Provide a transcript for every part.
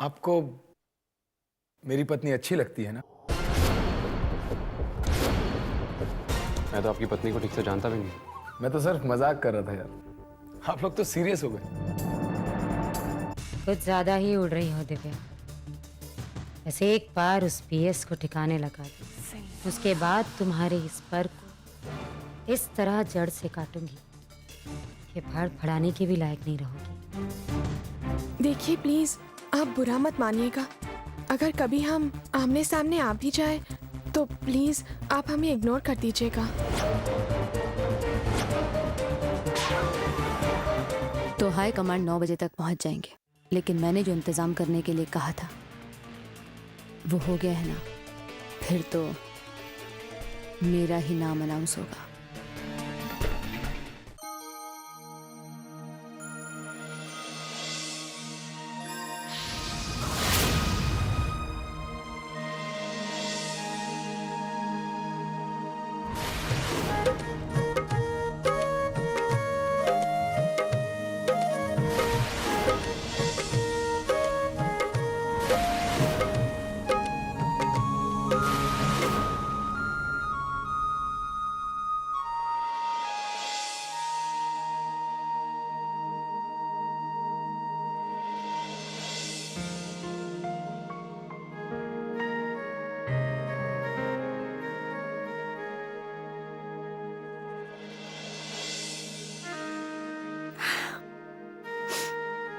आपको मेरी पत्नी अच्छी लगती है ना? मैं तो आपकी पत्नी को ठीक से जानता भी नहीं। मैं तो सिर्फ मजाक कर रहा था यार। आप लोग तो सीरियस हो गए। कुछ ज्यादा ही उड़ रही हो दिव्या। वैसे एक बार उस पीएस को ठिकाने लगा दो, उसके बाद तुम्हारे इस पर को इस तरह जड़ से काटूंगी कि फड़ फड़ाने के भी लायक नहीं रहोगी। देखिए प्लीज, आप बुरा मत मानिएगा। अगर कभी हम आमने सामने आ भी जाए तो प्लीज आप हमें इग्नोर कर दीजिएगा। तो हाई कमांड 9 बजे तक पहुंच जाएंगे, लेकिन मैंने जो इंतजाम करने के लिए कहा था वो हो गया है ना। फिर तो मेरा ही नाम अनाउंस होगा।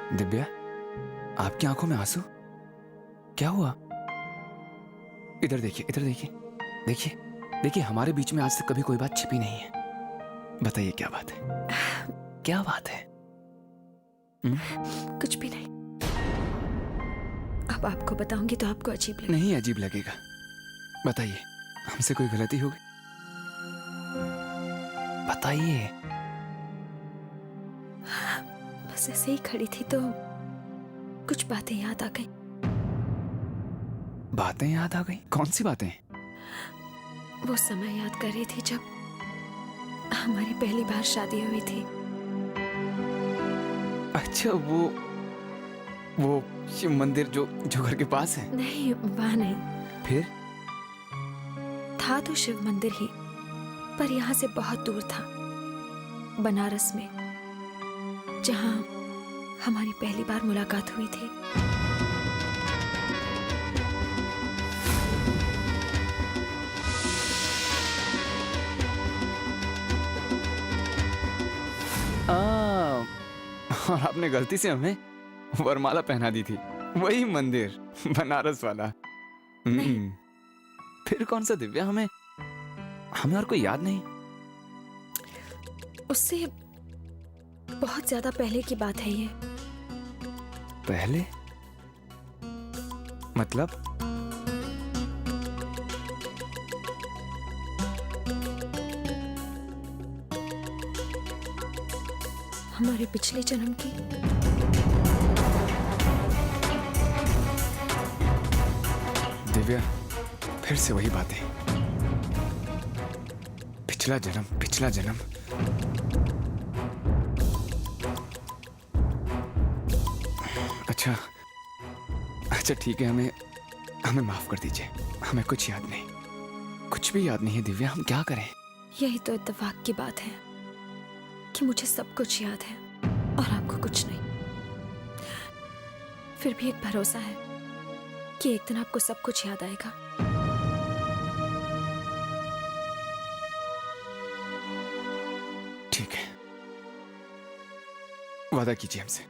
दिव्या, आपकी आंखों में आंसू? क्या हुआ? इधर देखिए, इधर देखिए, देखिए देखिए, हमारे बीच में आज तक कभी कोई बात छिपी नहीं है। बताइए क्या बात है? क्या बात है? कुछ भी नहीं। अब आपको बताऊंगी तो आपको अजीब लगेगा। नहीं अजीब लगेगा। बताइए, हमसे कोई गलती हो गई? बताइए। बस ऐसे ही खड़ी थी तो कुछ बातें याद आ गई। बातें याद आ गई? कौन सी बातें? वो समय याद कर रही थी जब हमारी पहली बार शादी हुई थी। अच्छा, वो शिव मंदिर जो घर के पास है? नहीं, वहाँ नहीं। फिर? था तो शिव मंदिर ही, पर यहाँ से बहुत दूर था, बनारस में, जहाँ हमारी पहली बार मुलाकात हुई थी। और आपने गलती से हमें वरमाला पहना दी थी, वही मंदिर, बनारस वाला। नहीं। फिर कौन सा दिव्या? हमें और कोई याद नहीं। उससे बहुत ज्यादा पहले की बात है ये। पहले? मतलब? हमारे पिछले जन्म की। दिव्या, फिर से वही बातें। पिछला जन्म, पिछला जन्म। अच्छा ठीक है, हमें माफ कर दीजिए। हमें कुछ याद नहीं, कुछ भी याद नहीं है दिव्या। हम क्या करें? यही तो इत्तेफाक की बात है कि मुझे सब कुछ याद है और आपको कुछ नहीं। फिर भी एक भरोसा है कि एक दिन आपको सब कुछ याद आएगा। ठीक है, वादा कीजिए हमसे।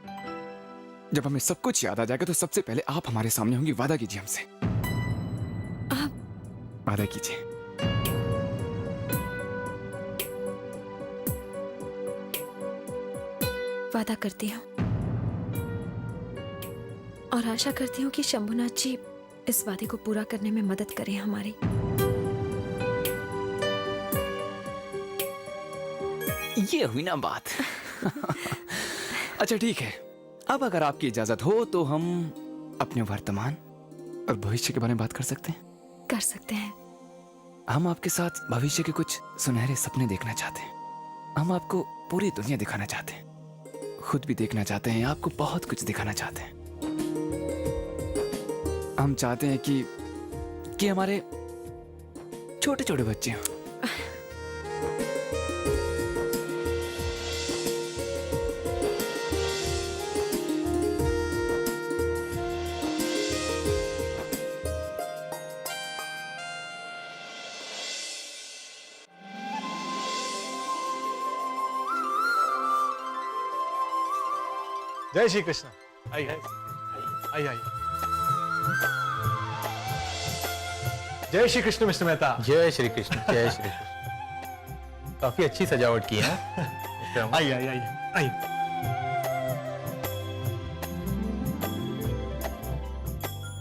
जब हमें सब कुछ याद आ जाएगा तो सबसे पहले आप हमारे सामने होंगी। वादा कीजिए हमसे। आप वादा कीजिए। वादा करती हूँ और आशा करती हूँ कि शंभुनाथ जी इस वादे को पूरा करने में मदद करें हमारी। ये हुई ना बात। अच्छा ठीक है, अब अगर आपकी इजाजत हो तो हम अपने वर्तमान और भविष्य के बारे में बात कर सकते हैं। कर सकते हैं। हम आपके साथ भविष्य के कुछ सुनहरे सपने देखना चाहते हैं। हम आपको पूरी दुनिया दिखाना चाहते हैं, खुद भी देखना चाहते हैं, आपको बहुत कुछ दिखाना चाहते हैं। हम चाहते हैं कि हमारे छोटे छोटे बच्चे हों। जय श्री कृष्ण। आइए आइए आइए। जय श्री कृष्ण मिस्टर मेहता। जय श्री कृष्ण, जय श्री कृष्ण। काफी अच्छी सजावट की है। आइए आइए आइए आइए।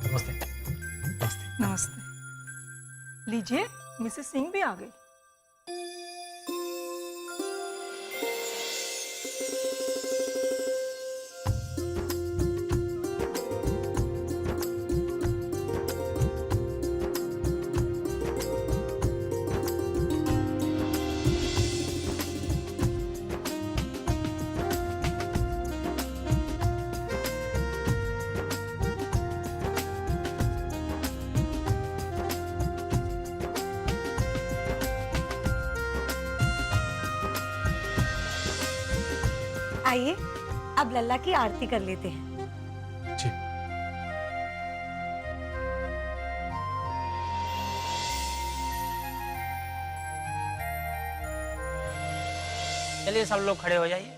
नमस्ते नमस्ते। नमस्ते। लीजिए, मिसेस सिंह भी आ गई। आइए, अब लल्ला की आरती कर लेते हैं। जी। चलिए सब लोग खड़े हो जाइए।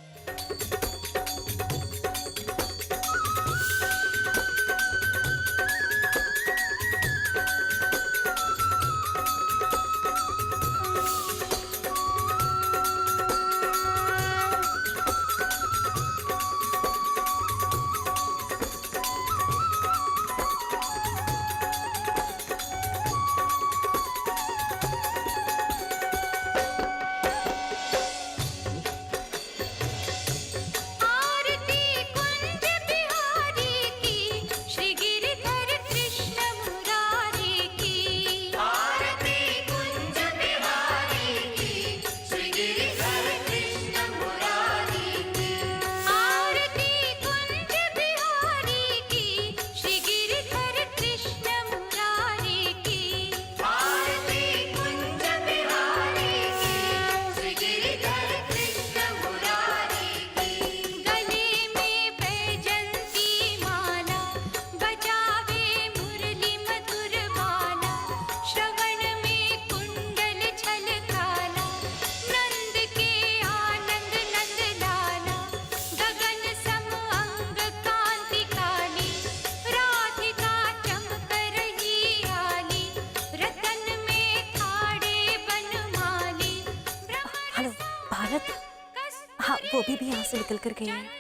हाँ, वो भी यहाँ से निकल कर गई है।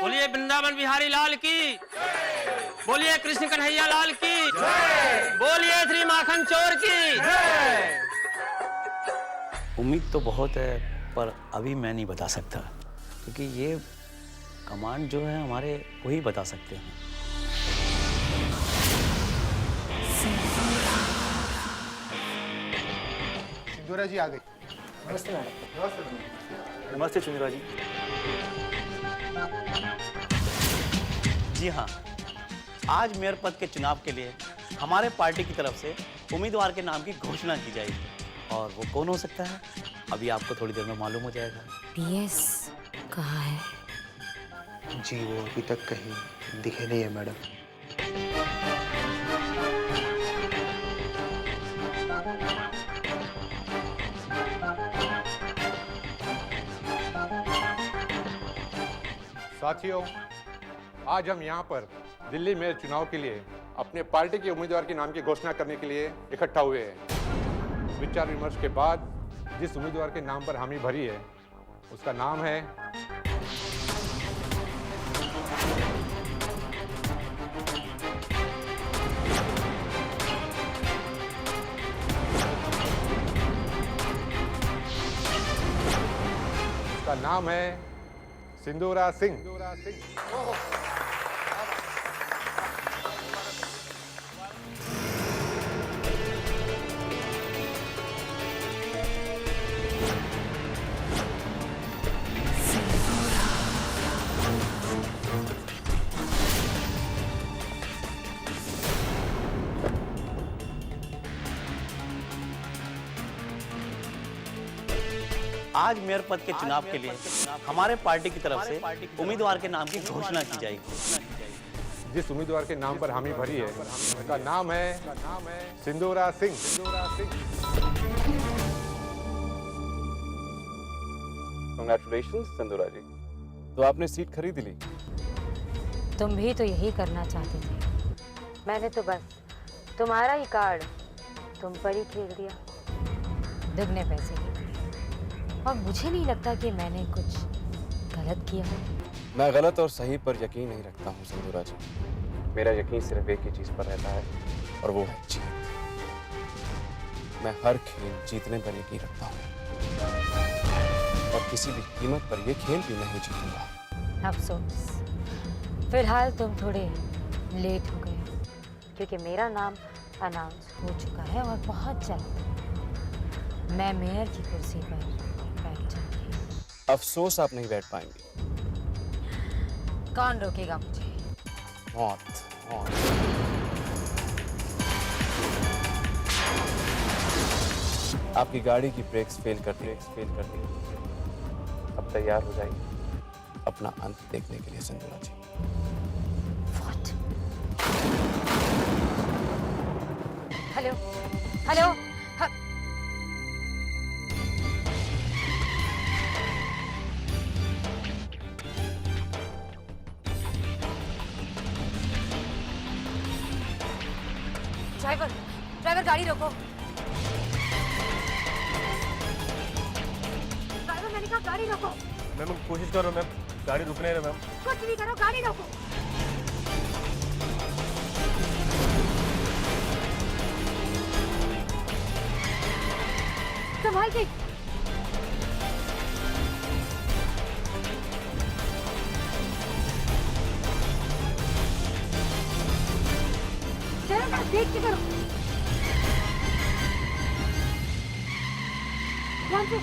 बोलिए वृंदावन बिहारी लाल की, बोलिए कृष्ण कन्हैया लाल की, बोलिए श्री माखन चोर की। उम्मीद तो बहुत है, पर अभी मैं नहीं बता सकता, क्योंकि ये कमांड जो है हमारे वही बता सकते हैं। सिंदूरा जी आ गई। नमस्ते मैडम। नमस्ते सिंदूरा जी। जी हाँ, आज मेयर पद के चुनाव के लिए हमारे पार्टी की तरफ से उम्मीदवार के नाम की घोषणा की जाएगी। और वो कौन हो सकता है, अभी आपको थोड़ी देर में मालूम हो जाएगा। पीएस कहाँ है? जी वो अभी तक कहीं दिखे नहीं है मैडम। साथियों, आज हम यहाँ पर दिल्ली मेयर चुनाव के लिए अपने पार्टी के उम्मीदवार के नाम की घोषणा करने के लिए इकट्ठा हुए हैं। विचार विमर्श के बाद जिस उम्मीदवार के नाम पर हामी भरी है, उसका नाम है नाम है सिंदूरा सिंह। आज मेयर पद के चुनाव के लिए हमारे पार्टी की तरफ से उम्मीदवार के नाम की घोषणा की जाएगी। जिस उम्मीदवार के नाम पर हामी भरी है उसका नाम है सिंदूरा सिंह। कांग्रेचुलेशंस सिंदूरा जी, तो आपने सीट खरीद ली। तुम भी तो यही करना चाहते थे। मैंने तो बस तुम्हारा ही कार्ड तुम पर ही खेल दिया, दुगने पैसे के। और मुझे नहीं लगता कि मैंने कुछ गलत किया है। मैं गलत और सही पर यकीन नहीं रखता हूँ सिंदूरा जी। मेरा यकीन सिर्फ एक ही चीज पर रहता है और वो है जीत। मैं हर खेल जीतने पर यकीन रखता हूँ और किसी भी कीमत पर यह खेल भी नहीं जीतूंगा। अफसोस, फिलहाल तुम थोड़े लेट हो गए, क्योंकि मेरा नाम अनाउंस हो चुका है और बहुत जल्द मैं मेयर की कुर्सी पर बैठ जाऊंगी। अफसोस आप नहीं बैठ पाएंगे। कौन रोकेगा मुझे? मौत। आपकी गाड़ी की ब्रेक्स फेल कर दी। अब तैयार हो जाइए अपना अंत देखने के लिए सिंदूरा जी। What? हेलो हेलो, ड्राइवर गाड़ी रोको। ड्राइवर, मैंने कहा गाड़ी रोको। मैम कोशिश करो मैम, गाड़ी रुकने दे मैम। कुछ भी करो, गाड़ी रोको। संभाल के। चलो देख के करो। ध्यान से।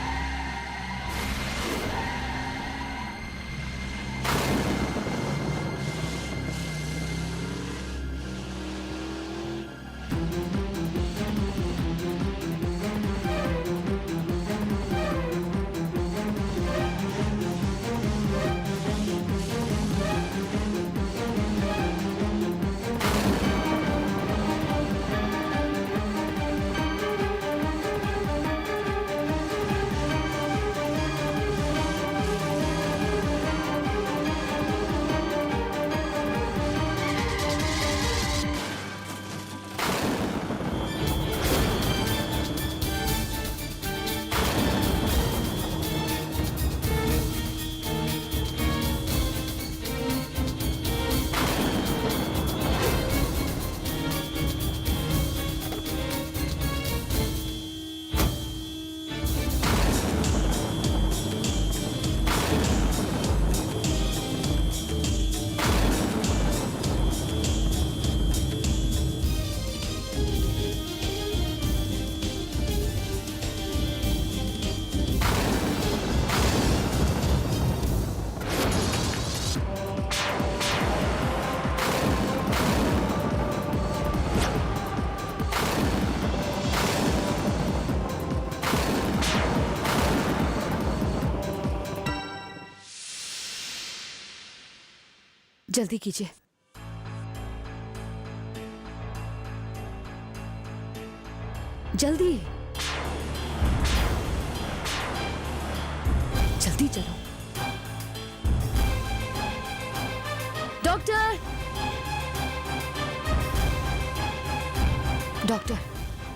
जल्दी कीजिए। जल्दी जल्दी चलो। डॉक्टर, डॉक्टर,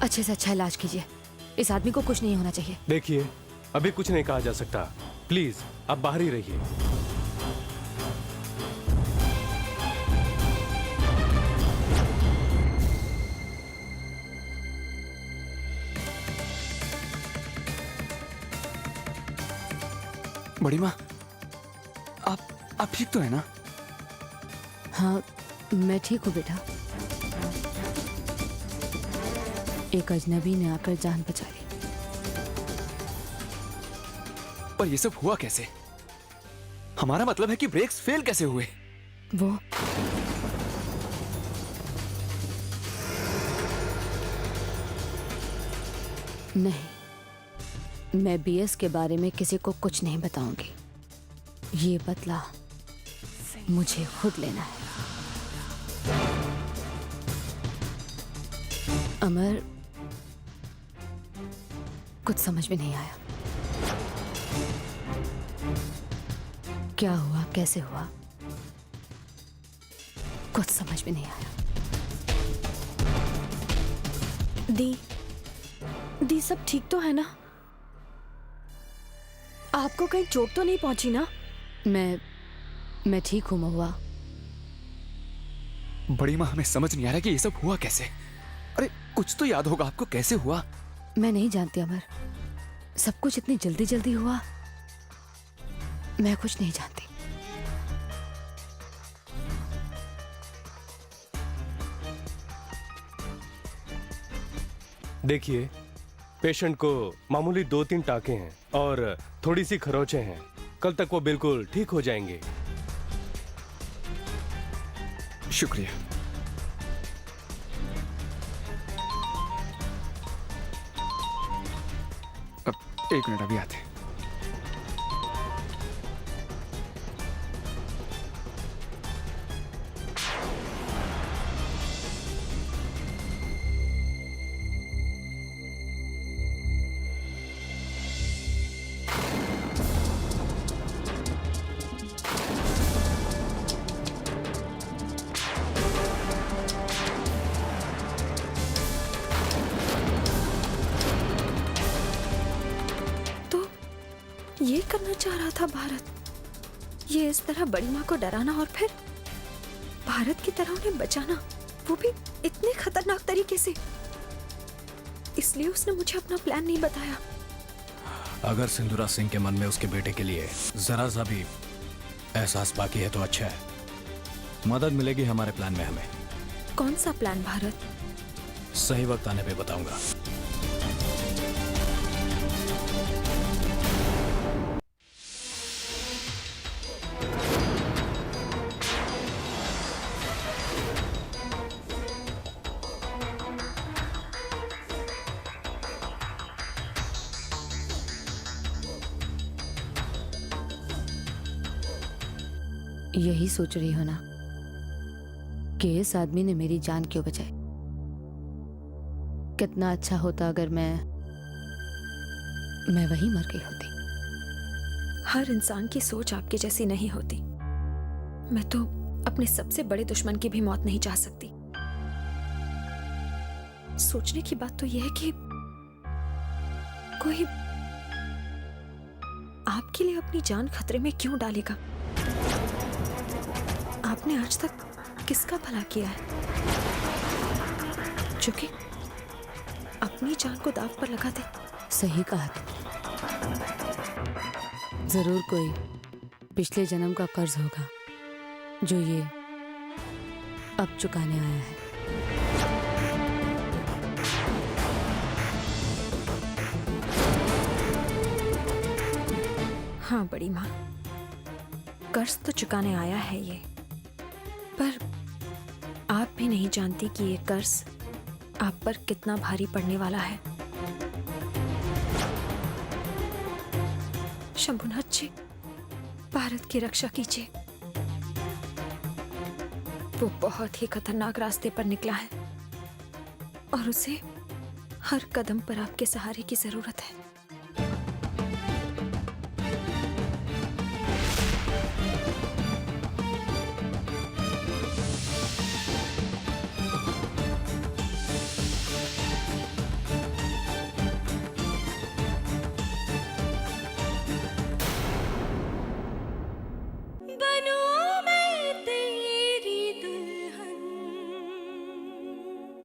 अच्छे से अच्छा इलाज कीजिए। इस आदमी को कुछ नहीं होना चाहिए। देखिए, अभी कुछ नहीं कहा जा सकता। प्लीज आप बाहर ही रहिए। बड़ी माँ, आप ठीक तो है ना? हाँ, मैं ठीक हूँ बेटा। एक अजनबी ने आकर जान बचा ली। पर ये सब हुआ कैसे? हमारा मतलब है कि ब्रेक्स फेल कैसे हुए? वो नहीं, मैं बीएस के बारे में किसी को कुछ नहीं बताऊंगी। ये बदला मुझे खुद लेना है। अमर, कुछ समझ में नहीं आया। क्या हुआ, कैसे हुआ, कुछ समझ में नहीं आया। दी सब ठीक तो है ना? आपको कहीं चोट तो नहीं पहुंची ना? मैं ठीक हूं महुआ। बड़ी माँ, हमें समझ नहीं आ रहा कि ये सब हुआ कैसे। अरे कुछ तो याद होगा आपको, कैसे हुआ? मैं नहीं जानती अमर, सब कुछ इतनी जल्दी जल्दी हुआ, मैं कुछ नहीं जानती। देखिए, पेशेंट को मामूली 2-3 टाँके हैं और थोड़ी सी खरोंचें हैं। कल तक वो बिल्कुल ठीक हो जाएंगे। शुक्रिया। अब 1 मिनट, अभी आते हैं। ये करना चाह रहा था भारत, ये इस तरह बड़ी माँ को डराना और फिर भारत की तरह उन्हें बचाना, वो भी इतने खतरनाक तरीके से। इसलिए उसने मुझे अपना प्लान नहीं बताया। अगर सिंधुरा सिंह के मन में उसके बेटे के लिए जरा सा भी एहसास बाकी है तो अच्छा है। मदद मिलेगी हमारे प्लान में हमें। कौन सा प्लान भारत? सही वक्त आने पे बताऊंगा। यही सोच रही हो ना कि इस आदमी ने मेरी जान क्यों बचाई। कितना अच्छा होता अगर मैं वहीं मर गई होती। हर इंसान की सोच आपकी जैसी नहीं होती। मैं तो अपने सबसे बड़े दुश्मन की भी मौत नहीं चाह सकती। सोचने की बात तो यह है कि कोई आपके लिए अपनी जान खतरे में क्यों डालेगा? आपने आज तक किसका भला किया है जो कि अपनी जान को दांव पर लगा दे? सही कहा तुम। जरूर कोई पिछले जन्म का कर्ज होगा जो ये अब चुकाने आया है। हाँ बड़ी माँ, कर्ज तो चुकाने आया है ये, पर आप भी नहीं जानती कि ये कर्ज आप पर कितना भारी पड़ने वाला है। शंभुनाथ जी, भारत की रक्षा कीजिए। वो बहुत ही खतरनाक रास्ते पर निकला है और उसे हर कदम पर आपके सहारे की जरूरत है।